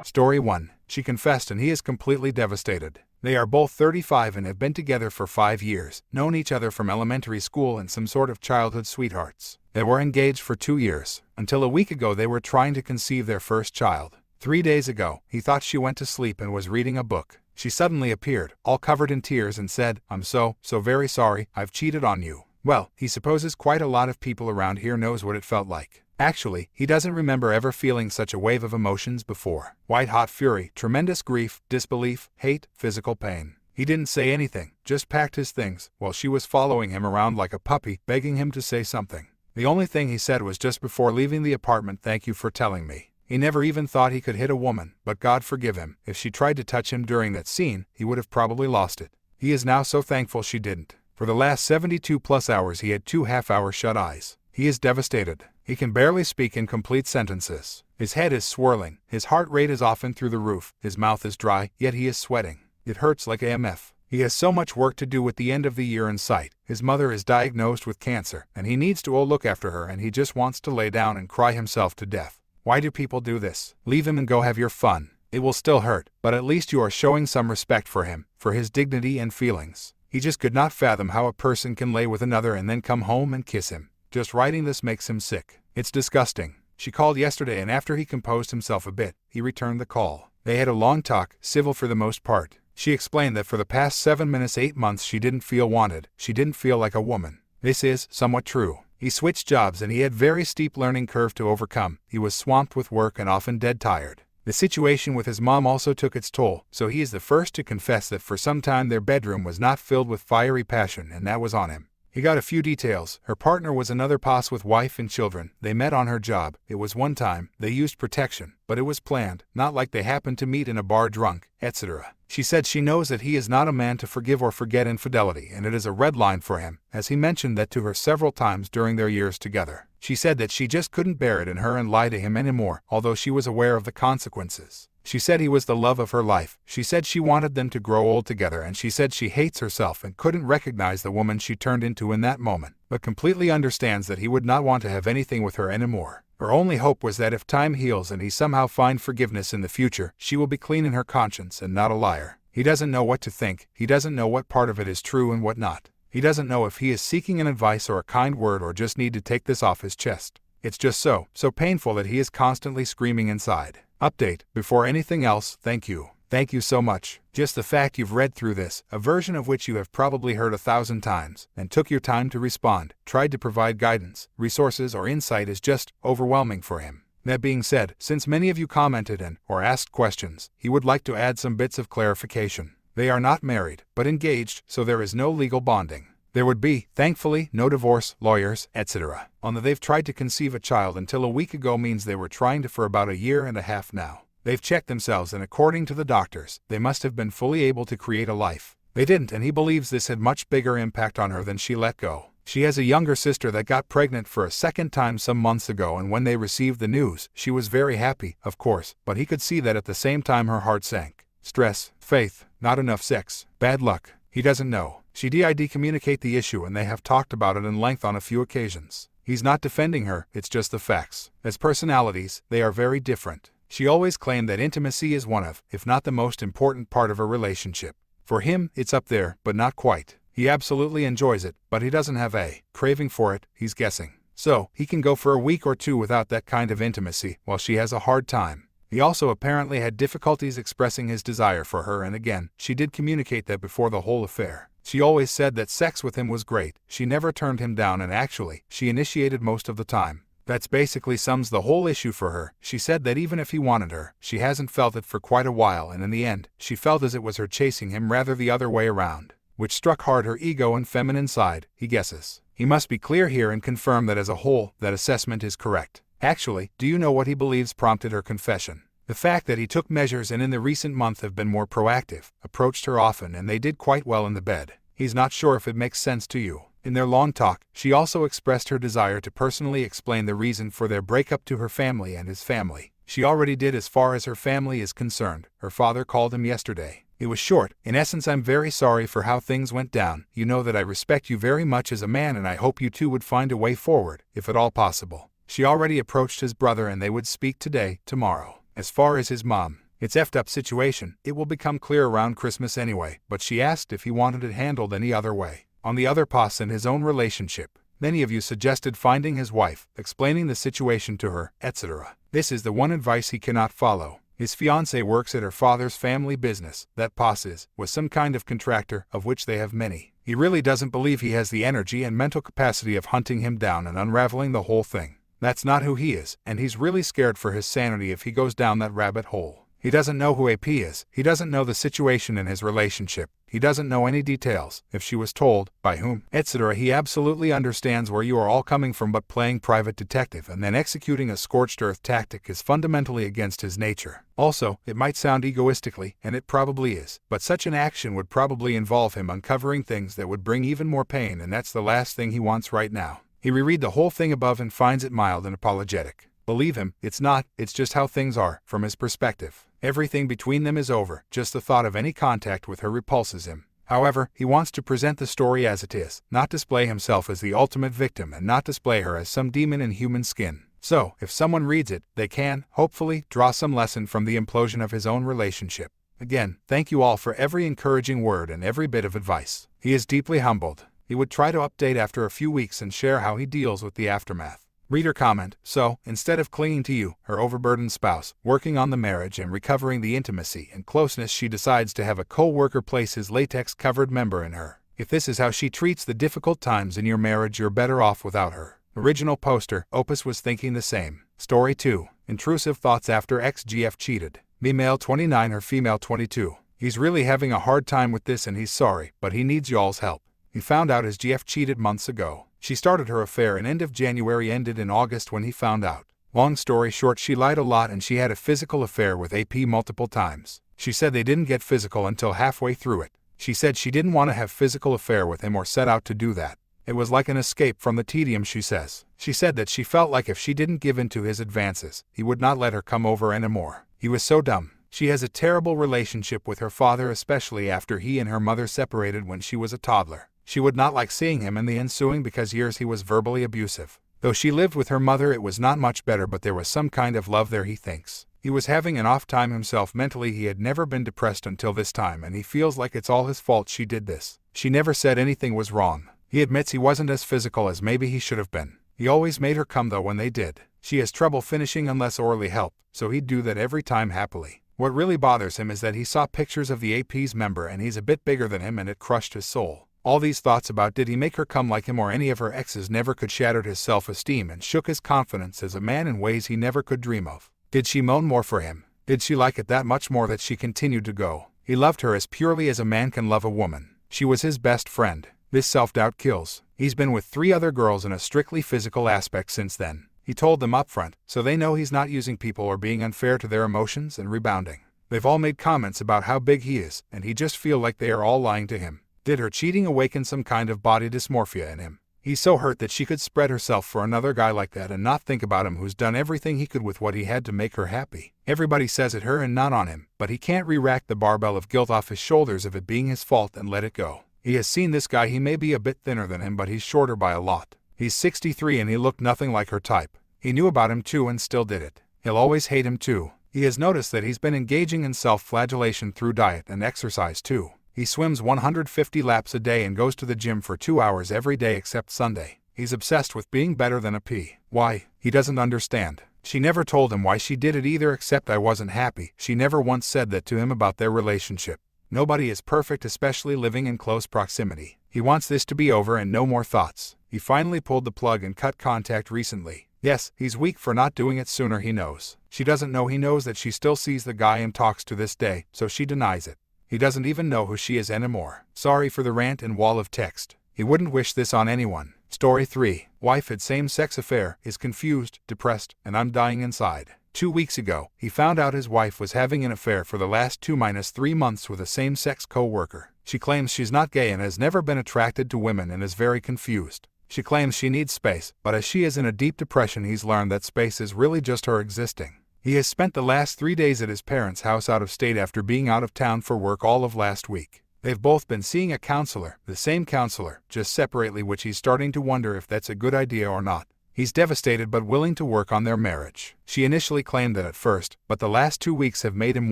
Story 1. She confessed and he is completely devastated. They are both 35 and have been together for 5 years, known each other from elementary school and some sort of childhood sweethearts. They were engaged for 2 years. Until a week ago they were trying to conceive their first child. 3 days ago, he thought she went to sleep and was reading a book. She suddenly appeared, all covered in tears, and said, "I'm so very sorry, I've cheated on you." Well, he supposes quite a lot of people around here knows what it felt like. Actually, he doesn't remember ever feeling such a wave of emotions before. White-hot fury, tremendous grief, disbelief, hate, physical pain. He didn't say anything, just packed his things, while she was following him around like a puppy, begging him to say something. The only thing he said was just before leaving the apartment, "Thank you for telling me." He never even thought he could hit a woman, but God forgive him, if she tried to touch him during that scene, he would have probably lost it. He is now so thankful she didn't. For the last 72+ hours he had 2 half-hour shut eyes. He is devastated. He can barely speak in complete sentences. His head is swirling, his heart rate is often through the roof, his mouth is dry, yet he is sweating. It hurts like AMF. He has so much work to do with the end of the year in sight. His mother is diagnosed with cancer, and he needs to look after her, and he just wants to lay down and cry himself to death. Why do people do this? Leave him and go have your fun. It will still hurt, but at least you are showing some respect for him, for his dignity and feelings. He just could not fathom how a person can lay with another and then come home and kiss him. Just writing this makes him sick. It's disgusting. She called yesterday, and after he composed himself a bit, he returned the call. They had a long talk, civil for the most part. She explained that for the past 7 minutes 8 months she didn't feel wanted, she didn't feel like a woman. This is somewhat true. He switched jobs and he had very steep learning curve to overcome. He was swamped with work and often dead tired. The situation with his mom also took its toll, so he is the first to confess that for some time their bedroom was not filled with fiery passion, and that was on him. He got a few details. Her partner was another boss with wife and children. They met on her job. It was one time. They used protection, but it was planned, not like they happened to meet in a bar drunk, etc. She said she knows that he is not a man to forgive or forget infidelity, and it is a red line for him, as he mentioned that to her several times during their years together. She said that she just couldn't bear it in her and lie to him anymore, although she was aware of the consequences. She said he was the love of her life. She said she wanted them to grow old together, and she said she hates herself and couldn't recognize the woman she turned into in that moment, but completely understands that he would not want to have anything with her anymore. Her only hope was that if time heals and he somehow finds forgiveness in the future, she will be clean in her conscience and not a liar. He doesn't know what to think. He doesn't know what part of it is true and what not. He doesn't know if he is seeking an advice or a kind word or just need to take this off his chest. It's just so painful that he is constantly screaming inside. Update, before anything else, thank you. Thank you so much. Just the fact you've read through this, a version of which you have probably heard 1,000 times, and took your time to respond, tried to provide guidance, resources, or insight is just overwhelming for him. That being said, since many of you commented or asked questions, he would like to add some bits of clarification. They are not married, but engaged, so there is no legal bonding. There would be, thankfully, no divorce, lawyers, etc. On the they've tried to conceive a child until a week ago means they were trying to for about 1.5 years now. They've checked themselves, and according to the doctors, they must have been fully able to create a life. They didn't, and he believes this had much bigger impact on her than she let go. She has a younger sister that got pregnant for a second time some months ago, and when they received the news, she was very happy, of course, but he could see that at the same time her heart sank. Stress, faith, not enough sex, bad luck. He doesn't know. She did communicate the issue, and they have talked about it in length on a few occasions. He's not defending her, it's just the facts. As personalities, they are very different. She always claimed that intimacy is one of, if not the most important part of a relationship. For him, it's up there, but not quite. He absolutely enjoys it, but he doesn't have a craving for it, he's guessing. So, he can go for a week or 2 without that kind of intimacy, while she has a hard time. He also apparently had difficulties expressing his desire for her, and again, she did communicate that before the whole affair. She always said that sex with him was great. She never turned him down, and actually, she initiated most of the time. That's basically sums the whole issue for her. She said that even if he wanted her, she hasn't felt it for quite a while, and in the end, she felt as it was her chasing him rather the other way around, which struck hard her ego and feminine side, he guesses. He must be clear here and confirm that as a whole, that assessment is correct. Actually, do you know what he believes prompted her confession? The fact that he took measures and in the recent month have been more proactive, approached her often, and they did quite well in the bed. He's not sure if it makes sense to you. In their long talk, she also expressed her desire to personally explain the reason for their breakup to her family and his family. She already did as far as her family is concerned. Her father called him yesterday. It was short. In essence, I'm very sorry for how things went down. You know that I respect you very much as a man, and I hope you two would find a way forward, if at all possible. She already approached his brother and they would speak today, tomorrow. As far as his mom, It's effed up situation. It will become clear around Christmas anyway, but she asked if he wanted it handled any other way. On the other pos in his own relationship, many of you suggested finding his wife, explaining the situation to her, etc. This is the one advice he cannot follow. His fiancé works at her father's family business, that pos was some kind of contractor, of which they have many. He really doesn't believe he has the energy and mental capacity of hunting him down and unraveling the whole thing. That's not who he is, and he's really scared for his sanity if he goes down that rabbit hole. He doesn't know who AP is, he doesn't know the situation in his relationship, he doesn't know any details, if she was told, by whom, etc. He absolutely understands where you are all coming from, but playing private detective and then executing a scorched earth tactic is fundamentally against his nature. Also, it might sound egoistically, and it probably is, but such an action would probably involve him uncovering things that would bring even more pain, and that's the last thing he wants right now. He reread the whole thing above and finds it mild and apologetic. Believe him, it's not, it's just how things are, from his perspective. Everything between them is over, just the thought of any contact with her repulses him. However, he wants to present the story as it is, not display himself as the ultimate victim and not display her as some demon in human skin. So, if someone reads it, they can, hopefully, draw some lesson from the implosion of his own relationship. Again, thank you all for every encouraging word and every bit of advice. He is deeply humbled. He would try to update after a few weeks and share how he deals with the aftermath. Reader comment, so, instead of clinging to you, her overburdened spouse, working on the marriage and recovering the intimacy and closeness, she decides to have a co-worker place his latex-covered member in her. If this is how she treats the difficult times in your marriage, you're better off without her. Original poster, Opus was thinking the same. Story 2. Intrusive thoughts after ex-GF cheated. Female 29 or female 22. He's really having a hard time with this and he's sorry, but he needs y'all's help. He found out his GF cheated months ago. She started her affair in end of January, ended in August when he found out. Long story short, she lied a lot and she had a physical affair with AP multiple times. She said they didn't get physical until halfway through it. She said she didn't want to have physical affair with him or set out to do that. It was like an escape from the tedium, she says. She said that she felt like if she didn't give in to his advances, he would not let her come over anymore. He was so dumb. She has a terrible relationship with her father, especially after he and her mother separated when she was a toddler. She would not like seeing him in the ensuing because years he was verbally abusive. Though she lived with her mother, it was not much better, but there was some kind of love there, he thinks. He was having an off time himself mentally. He had never been depressed until this time, and he feels like it's all his fault she did this. She never said anything was wrong. He admits he wasn't as physical as maybe he should have been. He always made her come though when they did. She has trouble finishing unless orally helped, so he'd do that every time happily. What really bothers him is that he saw pictures of the AP's member and he's a bit bigger than him and it crushed his soul. All these thoughts about did he make her come like him or any of her exes never could shattered his self-esteem and shook his confidence as a man in ways he never could dream of. Did she moan more for him? Did she like it that much more that she continued to go? He loved her as purely as a man can love a woman. She was his best friend. This self-doubt kills. He's been with 3 other girls in a strictly physical aspect since then. He told them up front, so they know he's not using people or being unfair to their emotions and rebounding. They've all made comments about how big he is, and he just feel like they are all lying to him. Did her cheating awaken some kind of body dysmorphia in him? He's so hurt that she could spread herself for another guy like that and not think about him, who's done everything he could with what he had to make her happy. Everybody says it her and not on him, but he can't re-rack the barbell of guilt off his shoulders of it being his fault and let it go. He has seen this guy. He may be a bit thinner than him, but he's shorter by a lot. He's 63 and he looked nothing like her type. He knew about him too and still did it. He'll always hate him too. He has noticed that he's been engaging in self-flagellation through diet and exercise too. He swims 150 laps a day and goes to the gym for 2 hours every day except Sunday. He's obsessed with being better than a P. Why? He doesn't understand. She never told him why she did it either, except I wasn't happy. She never once said that to him about their relationship. Nobody is perfect, especially living in close proximity. He wants this to be over and no more thoughts. He finally pulled the plug and cut contact recently. Yes, he's weak for not doing it sooner, he knows. She doesn't know he knows that she still sees the guy and talks to this day, so she denies it. He doesn't even know who she is anymore. Sorry for the rant and wall of text. He wouldn't wish this on anyone. Story 3. Wife had same-sex affair, is confused, depressed, and I'm dying inside. 2 weeks ago, he found out his wife was having an affair for the last 2-3 months with a same-sex co-worker. She claims she's not gay and has never been attracted to women and is very confused. She claims she needs space, but as she is in a deep depression, he's learned that space is really just her existing. He has spent the last 3 days at his parents' house out of state after being out of town for work all of last week. They've both been seeing a counselor, the same counselor, just separately, which he's starting to wonder if that's a good idea or not. He's devastated but willing to work on their marriage. She initially claimed that at first, but the last 2 weeks have made him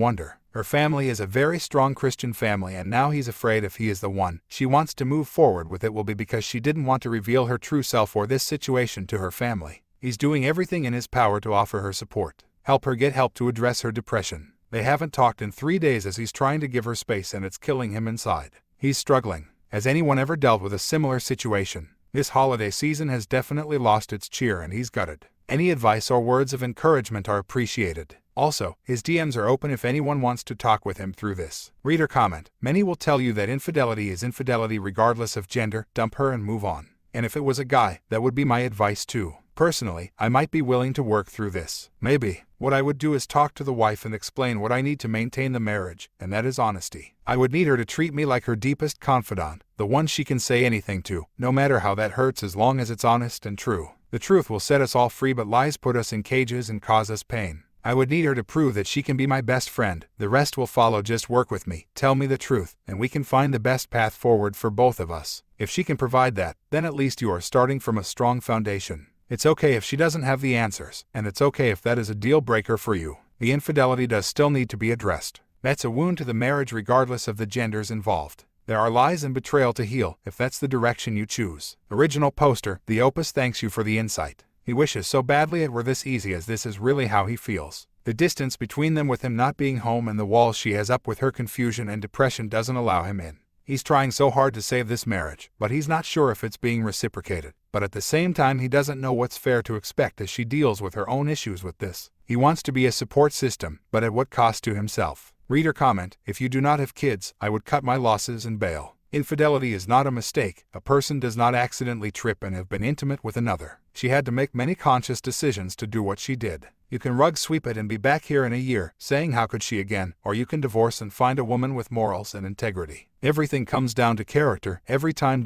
wonder. Her family is a very strong Christian family and now he's afraid if he is the one she wants to move forward with it will be because she didn't want to reveal her true self or this situation to her family. He's doing everything in his power to offer her support, help her get help to address her depression. They haven't talked in 3 days as he's trying to give her space and it's killing him inside. He's struggling. Has anyone ever dealt with a similar situation? This holiday season has definitely lost its cheer and he's gutted. Any advice or words of encouragement are appreciated. Also, his DMs are open if anyone wants to talk with him through this. Reader comment: many will tell you that infidelity is infidelity regardless of gender, dump her and move on. And if it was a guy, that would be my advice too. Personally, I might be willing to work through this. Maybe. What I would do is talk to the wife and explain what I need to maintain the marriage, and that is honesty. I would need her to treat me like her deepest confidant, the one she can say anything to, no matter how that hurts as long as it's honest and true. The truth will set us all free but lies put us in cages and cause us pain. I would need her to prove that she can be my best friend. The rest will follow. Just work with me, tell me the truth, and we can find the best path forward for both of us. If she can provide that, then at least you are starting from a strong foundation. It's okay if she doesn't have the answers, and it's okay if that is a deal breaker for you. The infidelity does still need to be addressed. That's a wound to the marriage regardless of the genders involved. There are lies and betrayal to heal, if that's the direction you choose. Original poster, The Opus thanks you for the insight. He wishes so badly it were this easy as this is really how he feels. The distance between them with him not being home and the walls she has up with her confusion and depression doesn't allow him in. He's trying so hard to save this marriage, but he's not sure if it's being reciprocated. But at the same time he doesn't know what's fair to expect as she deals with her own issues with this. He wants to be a support system, but at what cost to himself? Reader comment: if you do not have kids, I would cut my losses and bail. Infidelity is not a mistake. A person does not accidentally trip and have been intimate with another. She had to make many conscious decisions to do what she did. You can rug sweep it and be back here in a year, saying how could she again, or you can divorce and find a woman with morals and integrity. Everything comes down to character, every time ...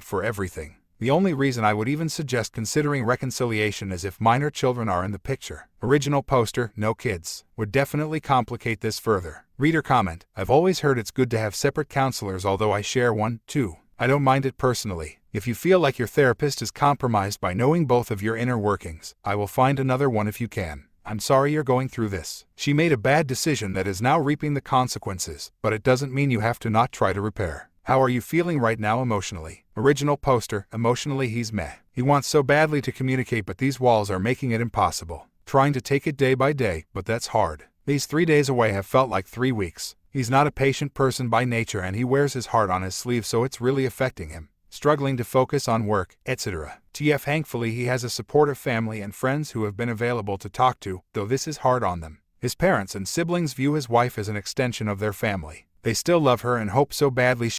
for everything. The only reason I would even suggest considering reconciliation is if minor children are in the picture. Original poster, no kids, would definitely complicate this further. Reader comment: I've always heard it's good to have separate counselors, although I share one, too. I don't mind it personally. If you feel like your therapist is compromised by knowing both of your inner workings, I will find another one if you can. I'm sorry you're going through this. She made a bad decision that is now reaping the consequences, but it doesn't mean you have to not try to repair. How are you feeling right now emotionally? Original poster, emotionally he's meh. He wants so badly to communicate but these walls are making it impossible. Trying to take it day by day, but that's hard. These 3 days away have felt like 3 weeks. He's not a patient person by nature and he wears his heart on his sleeve, so it's really affecting him. Struggling to focus on work, etc. Thankfully he has a supportive family and friends who have been available to talk to, though this is hard on them. His parents and siblings view his wife as an extension of their family. They still love her and hope so badly